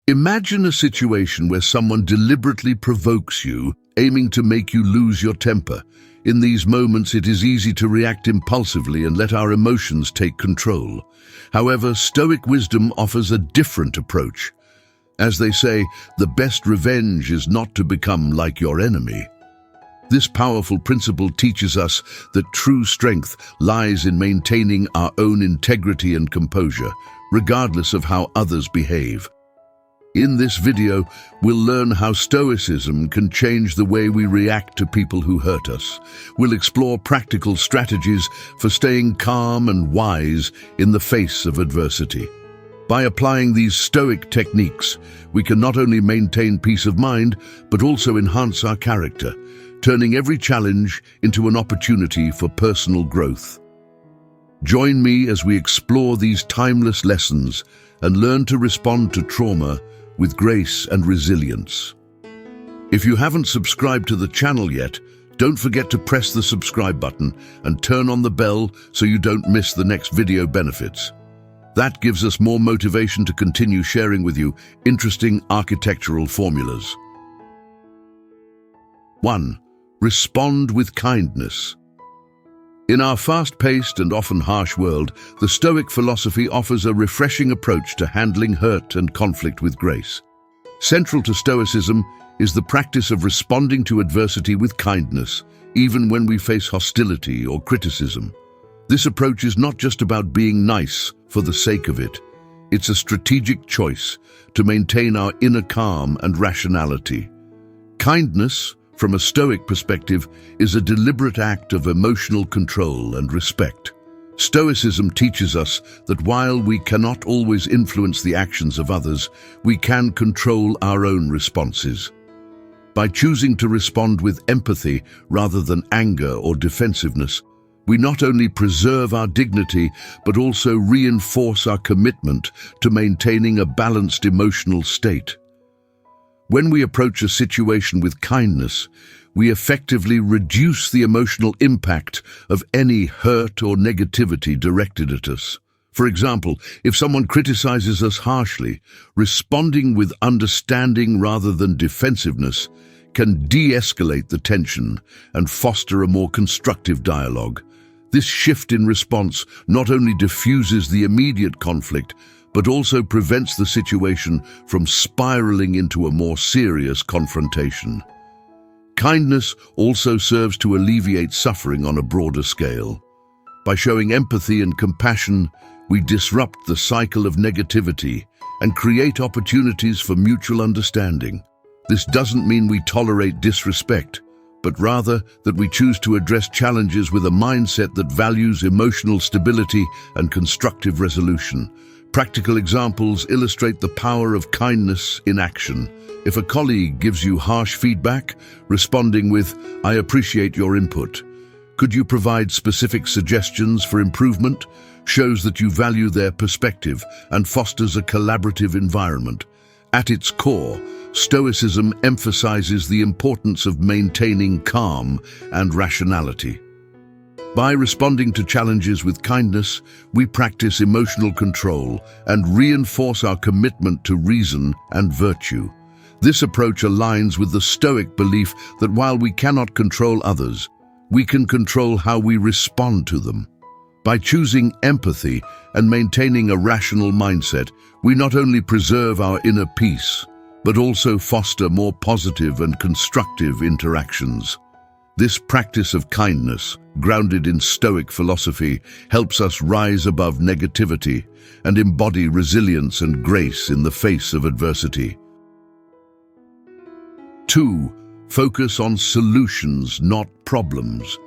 Imagine a situation where someone deliberately provokes you, aiming to make you lose your temper. In these moments, it is easy to react impulsively and let our emotions take control. However, Stoic wisdom offers a different approach. As they say, the best revenge is not to become like your enemy. This powerful principle teaches us that true strength lies in maintaining our own integrity and composure, regardless of how others behave. In this video, we'll learn how Stoicism can change the way we react to people who hurt us. We'll explore practical strategies for staying calm and wise in the face of adversity. By applying these Stoic techniques, we can not only maintain peace of mind, but also enhance our character, turning every challenge into an opportunity for personal growth. Join me as we explore these timeless lessons and learn to respond to trauma with grace and resilience. If you haven't subscribed to the channel yet, don't forget to press the subscribe button and turn on the bell so you don't miss the next video benefits. That gives us more motivation to continue sharing with you interesting architectural formulas. 1. Respond with kindness. In our fast-paced and often harsh world, the Stoic philosophy offers a refreshing approach to handling hurt and conflict with grace. Central to Stoicism is the practice of responding to adversity with kindness, even when we face hostility or criticism. This approach is not just about being nice for the sake of it. It's a strategic choice to maintain our inner calm and rationality. Kindness, from a Stoic perspective, is a deliberate act of emotional control and respect. Stoicism teaches us that while we cannot always influence the actions of others, we can control our own responses. By choosing to respond with empathy rather than anger or defensiveness, we not only preserve our dignity, but also reinforce our commitment to maintaining a balanced emotional state. When we approach a situation with kindness, we effectively reduce the emotional impact of any hurt or negativity directed at us. For example, if someone criticizes us harshly, responding with understanding rather than defensiveness can de-escalate the tension and foster a more constructive dialogue. This shift in response not only diffuses the immediate conflict, but also prevents the situation from spiraling into a more serious confrontation. Kindness also serves to alleviate suffering on a broader scale. By showing empathy and compassion, we disrupt the cycle of negativity and create opportunities for mutual understanding. This doesn't mean we tolerate disrespect, but rather that we choose to address challenges with a mindset that values emotional stability and constructive resolution. Practical examples illustrate the power of kindness in action. If a colleague gives you harsh feedback, responding with, "I appreciate your input. Could you provide specific suggestions for improvement?" shows that you value their perspective and fosters a collaborative environment. At its core, Stoicism emphasizes the importance of maintaining calm and rationality. By responding to challenges with kindness, we practice emotional control and reinforce our commitment to reason and virtue. This approach aligns with the Stoic belief that while we cannot control others, we can control how we respond to them. By choosing empathy and maintaining a rational mindset, we not only preserve our inner peace, but also foster more positive and constructive interactions. This practice of kindness, grounded in Stoic philosophy, helps us rise above negativity and embody resilience and grace in the face of adversity. 2. Focus on solutions, not problems.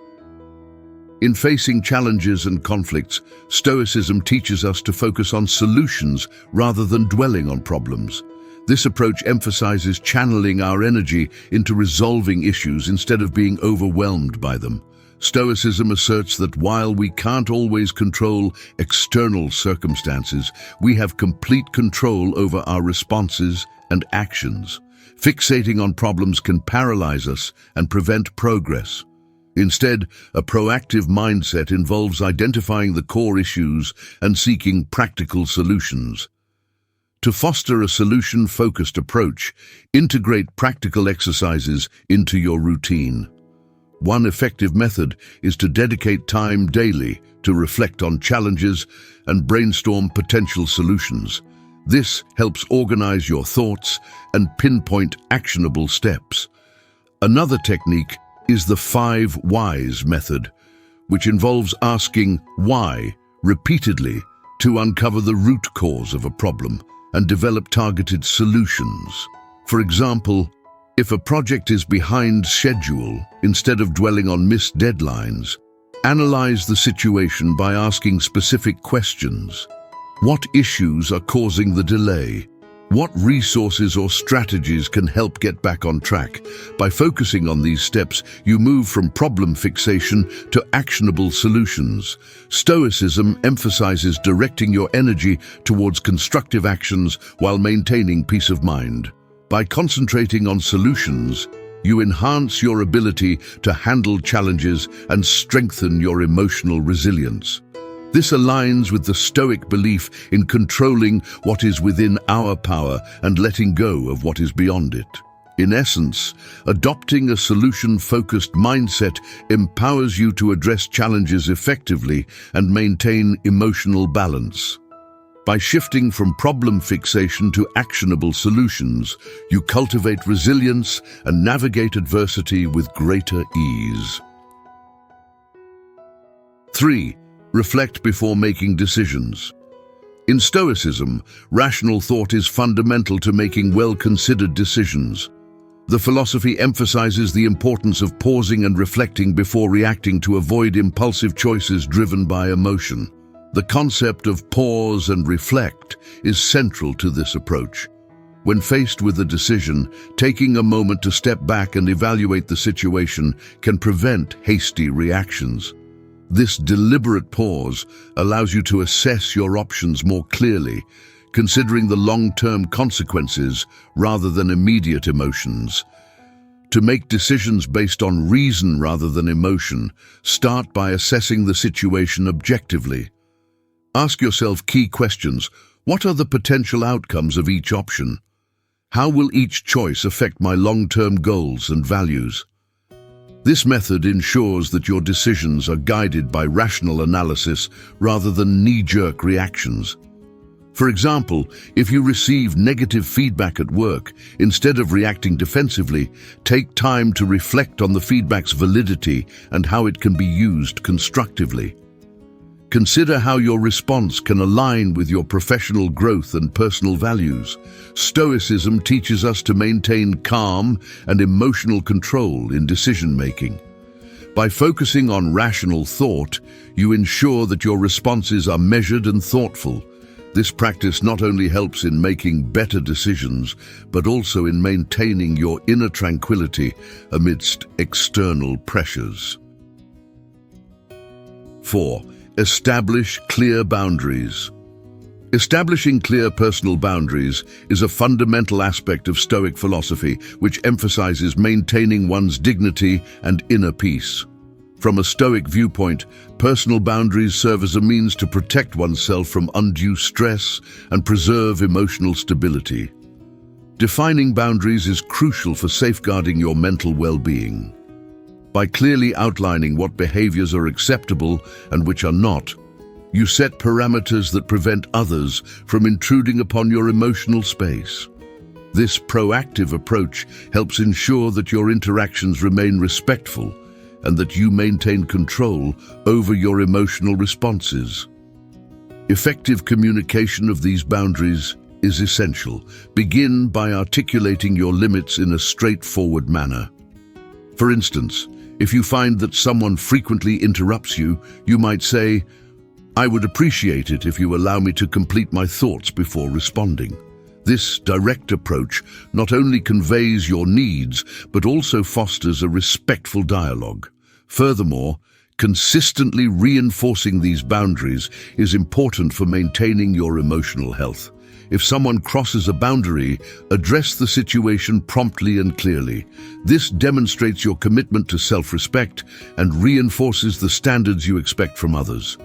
In facing challenges and conflicts, Stoicism teaches us to focus on solutions rather than dwelling on problems. This approach emphasizes channeling our energy into resolving issues instead of being overwhelmed by them. Stoicism asserts that while we can't always control external circumstances, we have complete control over our responses and actions. Fixating on problems can paralyze us and prevent progress. Instead, a proactive mindset involves identifying the core issues and seeking practical solutions. To foster a solution-focused approach, integrate practical exercises into your routine. One effective method is to dedicate time daily to reflect on challenges and brainstorm potential solutions. This helps organize your thoughts and pinpoint actionable steps. Another technique is the 5 whys method, which involves asking why repeatedly to uncover the root cause of a problem and develop targeted solutions. For example, if a project is behind schedule, instead of dwelling on missed deadlines, analyze the situation by asking specific questions. What issues are causing the delay? What resources or strategies can help get back on track? By focusing on these steps, you move from problem fixation to actionable solutions. Stoicism emphasizes directing your energy towards constructive actions while maintaining peace of mind. By concentrating on solutions, you enhance your ability to handle challenges and strengthen your emotional resilience. This aligns with the Stoic belief in controlling what is within our power and letting go of what is beyond it. In essence, adopting a solution-focused mindset empowers you to address challenges effectively and maintain emotional balance. By shifting from problem fixation to actionable solutions, you cultivate resilience and navigate adversity with greater ease. 3. Reflect before making decisions. In Stoicism, rational thought is fundamental to making well-considered decisions. The philosophy emphasizes the importance of pausing and reflecting before reacting to avoid impulsive choices driven by emotion. The concept of pause and reflect is central to this approach. When faced with a decision, taking a moment to step back and evaluate the situation can prevent hasty reactions. This deliberate pause allows you to assess your options more clearly, considering the long-term consequences rather than immediate emotions. To make decisions based on reason rather than emotion, start by assessing the situation objectively. Ask yourself key questions. What are the potential outcomes of each option? How will each choice affect my long-term goals and values? This method ensures that your decisions are guided by rational analysis rather than knee-jerk reactions. For example, if you receive negative feedback at work, instead of reacting defensively, take time to reflect on the feedback's validity and how it can be used constructively. Consider how your response can align with your professional growth and personal values. Stoicism teaches us to maintain calm and emotional control in decision-making. By focusing on rational thought, you ensure that your responses are measured and thoughtful. This practice not only helps in making better decisions, but also in maintaining your inner tranquility amidst external pressures. 4. Establish clear boundaries. Establishing clear personal boundaries is a fundamental aspect of Stoic philosophy, which emphasizes maintaining one's dignity and inner peace. From a Stoic viewpoint, personal boundaries serve as a means to protect oneself from undue stress and preserve emotional stability. Defining boundaries is crucial for safeguarding your mental well-being. By clearly outlining what behaviors are acceptable and which are not, you set parameters that prevent others from intruding upon your emotional space. This proactive approach helps ensure that your interactions remain respectful and that you maintain control over your emotional responses. Effective communication of these boundaries is essential. Begin by articulating your limits in a straightforward manner. For instance, if you find that someone frequently interrupts you, you might say, "I would appreciate it if you allow me to complete my thoughts before responding." This direct approach not only conveys your needs, but also fosters a respectful dialogue. Furthermore, consistently reinforcing these boundaries is important for maintaining your emotional health. If someone crosses a boundary, address the situation promptly and clearly. This demonstrates your commitment to self-respect and reinforces the standards you expect from others.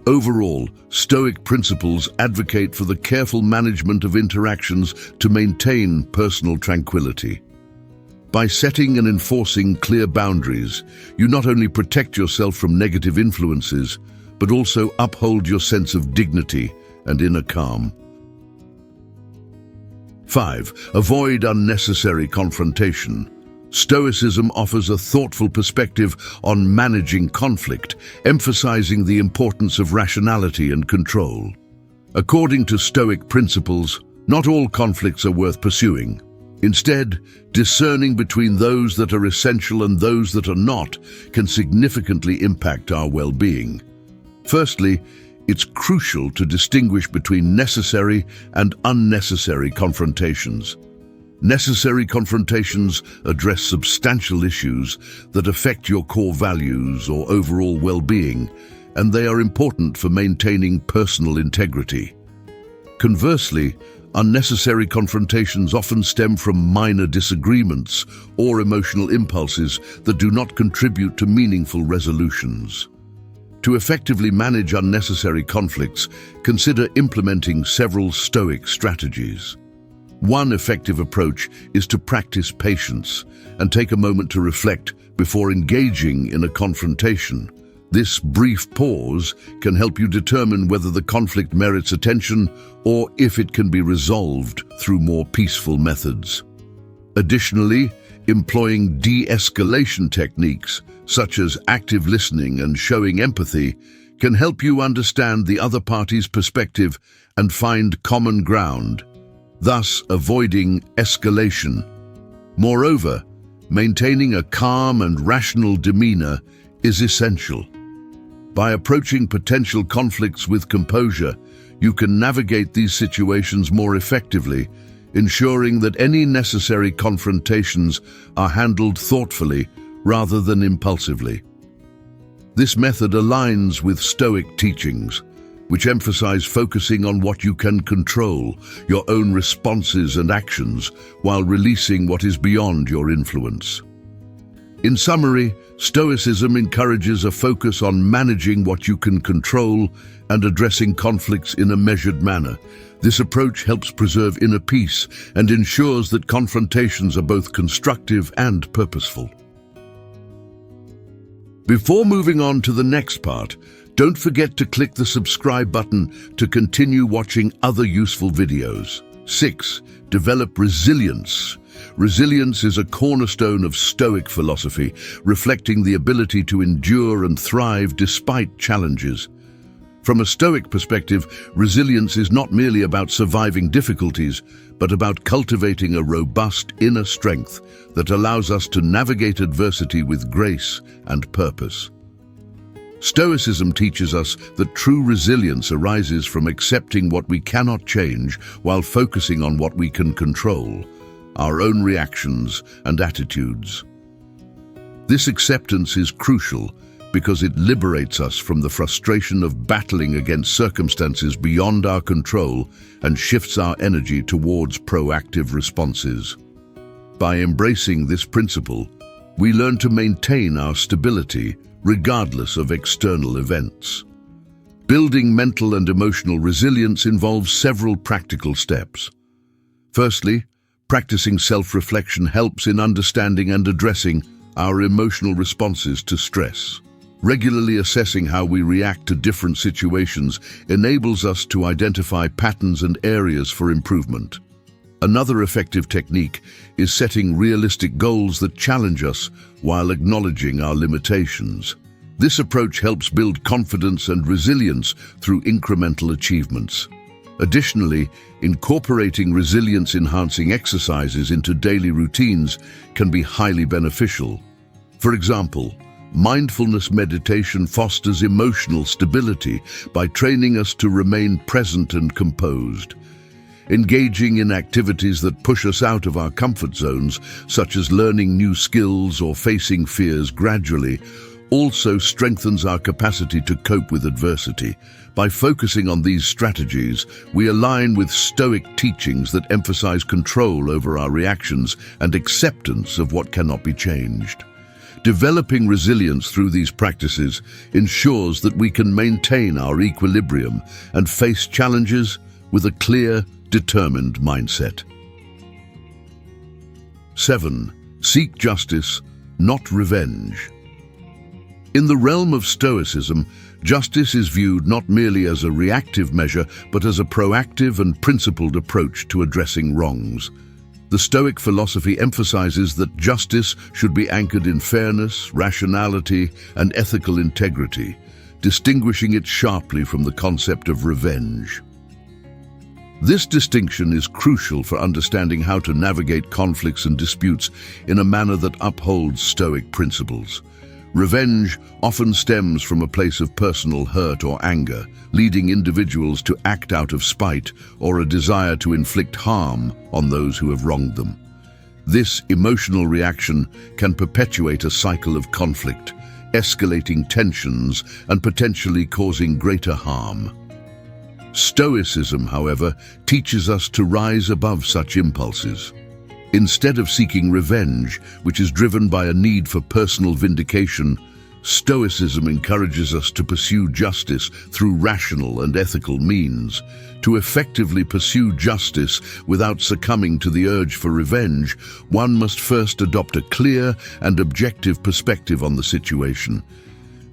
Overall, Stoic principles advocate for the careful management of interactions to maintain personal tranquility. By setting and enforcing clear boundaries, you not only protect yourself from negative influences, but also uphold your sense of dignity and inner calm. 5. Avoid unnecessary confrontation. Stoicism offers a thoughtful perspective on managing conflict, emphasizing the importance of rationality and control. According to Stoic principles, not all conflicts are worth pursuing. Instead, discerning between those that are essential and those that are not can significantly impact our well-being. Firstly, it's crucial to distinguish between necessary and unnecessary confrontations. Necessary confrontations address substantial issues that affect your core values or overall well-being, and they are important for maintaining personal integrity. Conversely, unnecessary confrontations often stem from minor disagreements or emotional impulses that do not contribute to meaningful resolutions. To effectively manage unnecessary conflicts, consider implementing several Stoic strategies. One effective approach is to practice patience and take a moment to reflect before engaging in a confrontation. This brief pause can help you determine whether the conflict merits attention or if it can be resolved through more peaceful methods. Additionally, employing de-escalation techniques, such as active listening and showing empathy, can help you understand the other party's perspective and find common ground, thus avoiding escalation. Moreover, maintaining a calm and rational demeanor is essential. By approaching potential conflicts with composure, you can navigate these situations more effectively, ensuring that any necessary confrontations are handled thoughtfully rather than impulsively. This method aligns with Stoic teachings, which emphasize focusing on what you can control, your own responses and actions, while releasing what is beyond your influence. In summary, Stoicism encourages a focus on managing what you can control and addressing conflicts in a measured manner. This approach helps preserve inner peace and ensures that confrontations are both constructive and purposeful. Before moving on to the next part, don't forget to click the subscribe button to continue watching other useful videos. 6. Develop resilience. Resilience is a cornerstone of Stoic philosophy, reflecting the ability to endure and thrive despite challenges. From a Stoic perspective, resilience is not merely about surviving difficulties, but about cultivating a robust inner strength that allows us to navigate adversity with grace and purpose. Stoicism teaches us that true resilience arises from accepting what we cannot change while focusing on what we can control, our own reactions and attitudes. This acceptance is crucial because it liberates us from the frustration of battling against circumstances beyond our control and shifts our energy towards proactive responses. By embracing this principle, we learn to maintain our stability regardless of external events. Building mental and emotional resilience involves several practical steps. Firstly, practicing self-reflection helps in understanding and addressing our emotional responses to stress. Regularly assessing how we react to different situations enables us to identify patterns and areas for improvement. Another effective technique is setting realistic goals that challenge us while acknowledging our limitations. This approach helps build confidence and resilience through incremental achievements. Additionally, incorporating resilience-enhancing exercises into daily routines can be highly beneficial. For example, mindfulness meditation fosters emotional stability by training us to remain present and composed. Engaging in activities that push us out of our comfort zones, such as learning new skills or facing fears gradually, also strengthens our capacity to cope with adversity. By focusing on these strategies, we align with Stoic teachings that emphasize control over our reactions and acceptance of what cannot be changed. Developing resilience through these practices ensures that we can maintain our equilibrium and face challenges with a clear, determined mindset. 7. Seek justice, not revenge. In the realm of Stoicism, justice is viewed not merely as a reactive measure, but as a proactive and principled approach to addressing wrongs. The Stoic philosophy emphasizes that justice should be anchored in fairness, rationality, and ethical integrity, distinguishing it sharply from the concept of revenge. This distinction is crucial for understanding how to navigate conflicts and disputes in a manner that upholds Stoic principles. Revenge often stems from a place of personal hurt or anger, leading individuals to act out of spite or a desire to inflict harm on those who have wronged them. This emotional reaction can perpetuate a cycle of conflict, escalating tensions and potentially causing greater harm. Stoicism, however, teaches us to rise above such impulses. Instead of seeking revenge, which is driven by a need for personal vindication, Stoicism encourages us to pursue justice through rational and ethical means. To effectively pursue justice without succumbing to the urge for revenge, one must first adopt a clear and objective perspective on the situation.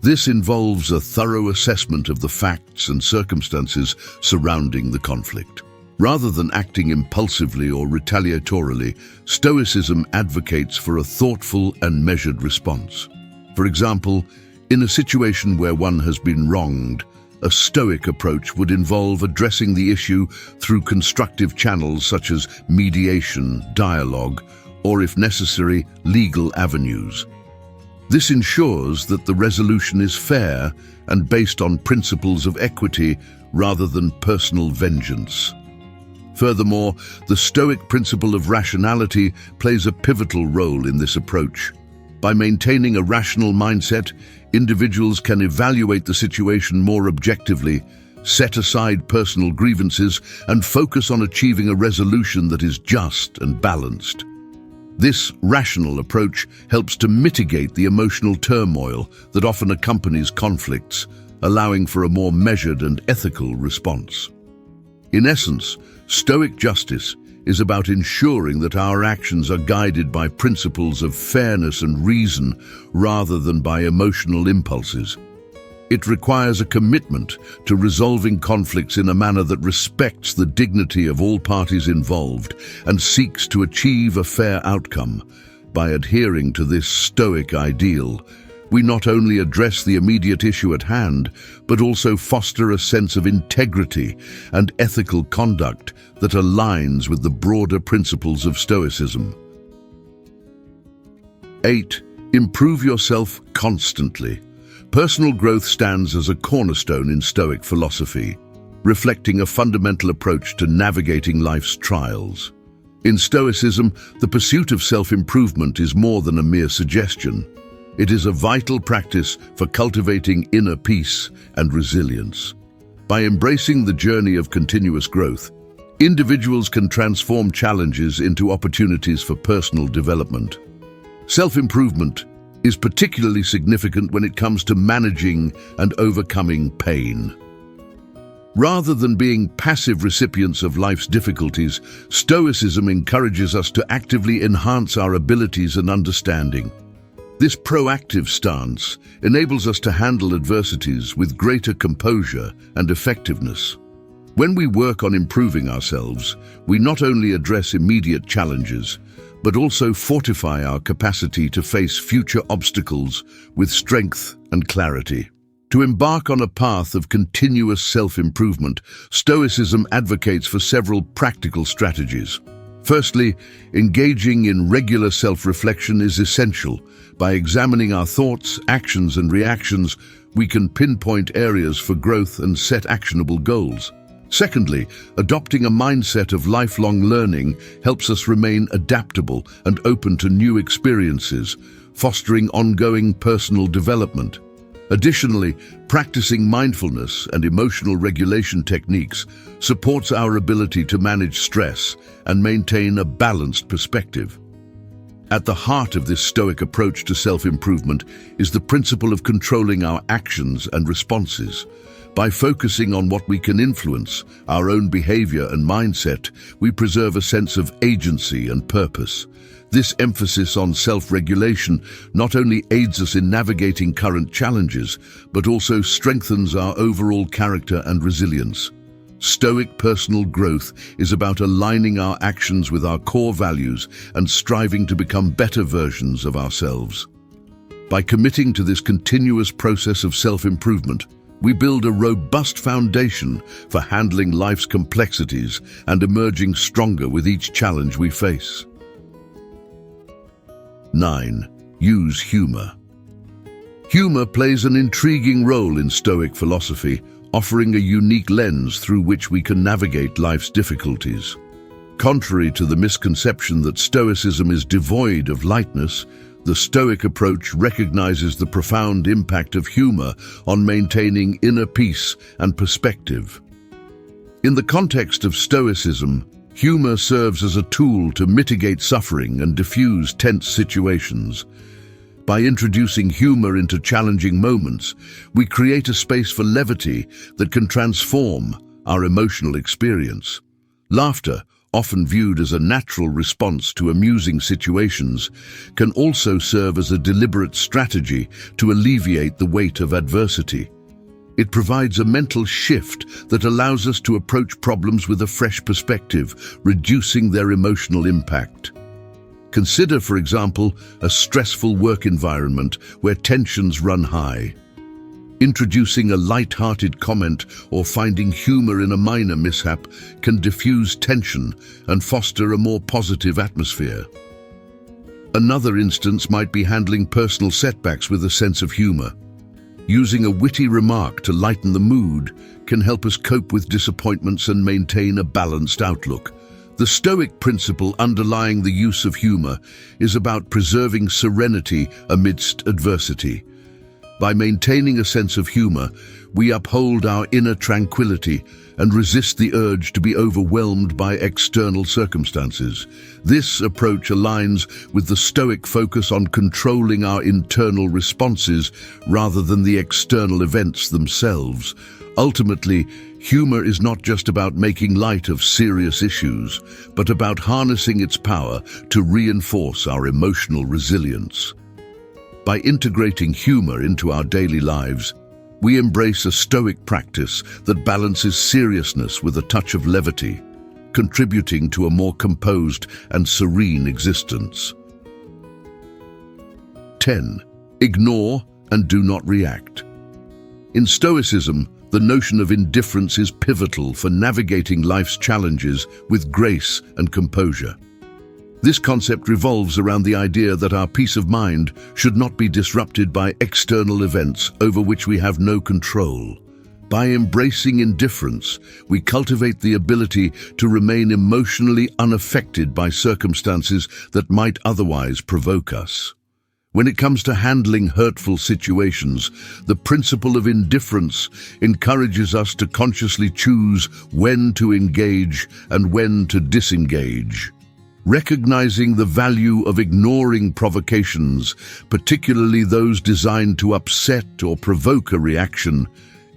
This involves a thorough assessment of the facts and circumstances surrounding the conflict. Rather than acting impulsively or retaliatorily, Stoicism advocates for a thoughtful and measured response. For example, in a situation where one has been wronged, a Stoic approach would involve addressing the issue through constructive channels such as mediation, dialogue, or if necessary, legal avenues. This ensures that the resolution is fair and based on principles of equity rather than personal vengeance. Furthermore, the Stoic principle of rationality plays a pivotal role in this approach. By maintaining a rational mindset, individuals can evaluate the situation more objectively, set aside personal grievances, and focus on achieving a resolution that is just and balanced. This rational approach helps to mitigate the emotional turmoil that often accompanies conflicts, allowing for a more measured and ethical response. In essence, Stoic justice is about ensuring that our actions are guided by principles of fairness and reason rather than by emotional impulses. It requires a commitment to resolving conflicts in a manner that respects the dignity of all parties involved and seeks to achieve a fair outcome. By adhering to this Stoic ideal, we not only address the immediate issue at hand, but also foster a sense of integrity and ethical conduct that aligns with the broader principles of Stoicism. 8. Improve yourself constantly. Personal growth stands as a cornerstone in Stoic philosophy, reflecting a fundamental approach to navigating life's trials. In Stoicism, the pursuit of self-improvement is more than a mere suggestion. It is a vital practice for cultivating inner peace and resilience. By embracing the journey of continuous growth, individuals can transform challenges into opportunities for personal development. Self-improvement is particularly significant when it comes to managing and overcoming pain. Rather than being passive recipients of life's difficulties, Stoicism encourages us to actively enhance our abilities and understanding. This proactive stance enables us to handle adversities with greater composure and effectiveness. When we work on improving ourselves, we not only address immediate challenges, but also fortify our capacity to face future obstacles with strength and clarity. To embark on a path of continuous self-improvement, Stoicism advocates for several practical strategies. Firstly, engaging in regular self-reflection is essential. By examining our thoughts, actions, and reactions, we can pinpoint areas for growth and set actionable goals. Secondly, adopting a mindset of lifelong learning helps us remain adaptable and open to new experiences, fostering ongoing personal development. Additionally, practicing mindfulness and emotional regulation techniques supports our ability to manage stress and maintain a balanced perspective. At the heart of this Stoic approach to self-improvement is the principle of controlling our actions and responses. By focusing on what we can influence, our own behavior and mindset, we preserve a sense of agency and purpose. This emphasis on self-regulation not only aids us in navigating current challenges, but also strengthens our overall character and resilience. Stoic personal growth is about aligning our actions with our core values and striving to become better versions of ourselves. By committing to this continuous process of self-improvement, we build a robust foundation for handling life's complexities and emerging stronger with each challenge we face. 9. Use humor. Humor plays an intriguing role in Stoic philosophy, offering a unique lens through which we can navigate life's difficulties. Contrary to the misconception that Stoicism is devoid of lightness, the Stoic approach recognizes the profound impact of humor on maintaining inner peace and perspective. In the context of Stoicism, humor serves as a tool to mitigate suffering and diffuse tense situations. By introducing humor into challenging moments, we create a space for levity that can transform our emotional experience. Laughter, often viewed as a natural response to amusing situations, can also serve as a deliberate strategy to alleviate the weight of adversity. It provides a mental shift that allows us to approach problems with a fresh perspective, reducing their emotional impact. Consider, for example, a stressful work environment where tensions run high. Introducing a light-hearted comment or finding humor in a minor mishap can diffuse tension and foster a more positive atmosphere. Another instance might be handling personal setbacks with a sense of humor. Using a witty remark to lighten the mood can help us cope with disappointments and maintain a balanced outlook. The Stoic principle underlying the use of humor is about preserving serenity amidst adversity. By maintaining a sense of humor, we uphold our inner tranquility and resist the urge to be overwhelmed by external circumstances. This approach aligns with the Stoic focus on controlling our internal responses rather than the external events themselves. Ultimately, humor is not just about making light of serious issues, but about harnessing its power to reinforce our emotional resilience. By integrating humor into our daily lives, we embrace a Stoic practice that balances seriousness with a touch of levity, contributing to a more composed and serene existence. 10. Ignore and do not react. In Stoicism, the notion of indifference is pivotal for navigating life's challenges with grace and composure. This concept revolves around the idea that our peace of mind should not be disrupted by external events over which we have no control. By embracing indifference, we cultivate the ability to remain emotionally unaffected by circumstances that might otherwise provoke us. When it comes to handling hurtful situations, the principle of indifference encourages us to consciously choose when to engage and when to disengage. Recognizing the value of ignoring provocations, particularly those designed to upset or provoke a reaction,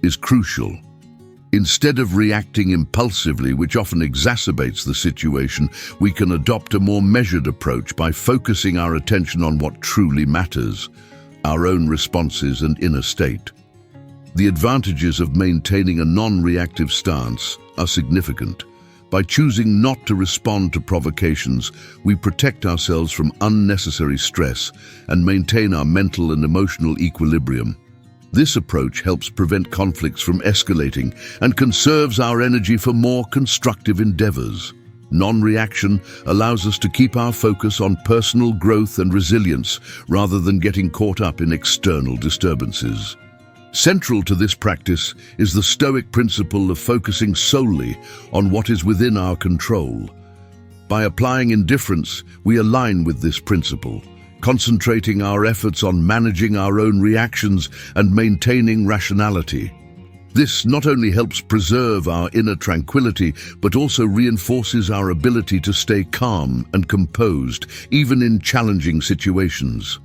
is crucial. Instead of reacting impulsively, which often exacerbates the situation, we can adopt a more measured approach by focusing our attention on what truly matters, our own responses and inner state. The advantages of maintaining a non-reactive stance are significant. By choosing not to respond to provocations, we protect ourselves from unnecessary stress and maintain our mental and emotional equilibrium. This approach helps prevent conflicts from escalating and conserves our energy for more constructive endeavors. Non-reaction allows us to keep our focus on personal growth and resilience rather than getting caught up in external disturbances. Central to this practice is the Stoic principle of focusing solely on what is within our control. By applying indifference, we align with this principle, concentrating our efforts on managing our own reactions and maintaining rationality. This not only helps preserve our inner tranquility, but also reinforces our ability to stay calm and composed, even in challenging situations.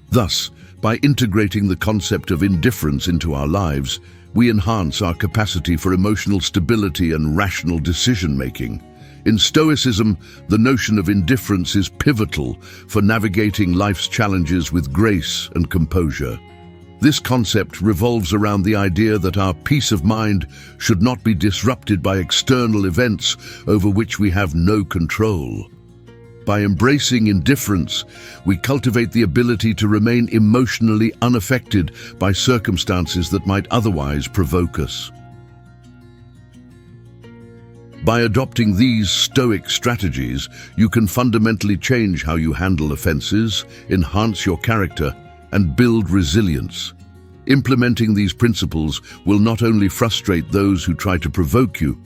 Thus, by integrating the concept of indifference into our lives, we enhance our capacity for emotional stability and rational decision-making. In Stoicism, the notion of indifference is pivotal for navigating life's challenges with grace and composure. This concept revolves around the idea that our peace of mind should not be disrupted by external events over which we have no control. By embracing indifference, we cultivate the ability to remain emotionally unaffected by circumstances that might otherwise provoke us. By adopting these Stoic strategies, you can fundamentally change how you handle offenses, enhance your character, and build resilience. Implementing these principles will not only frustrate those who try to provoke you,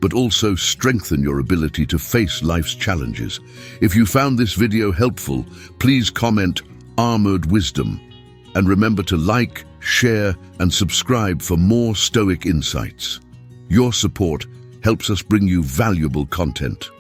but also strengthen your ability to face life's challenges. If you found this video helpful, please comment "Armored Wisdom," and remember to like, share, and subscribe for more Stoic insights. Your support helps us bring you valuable content.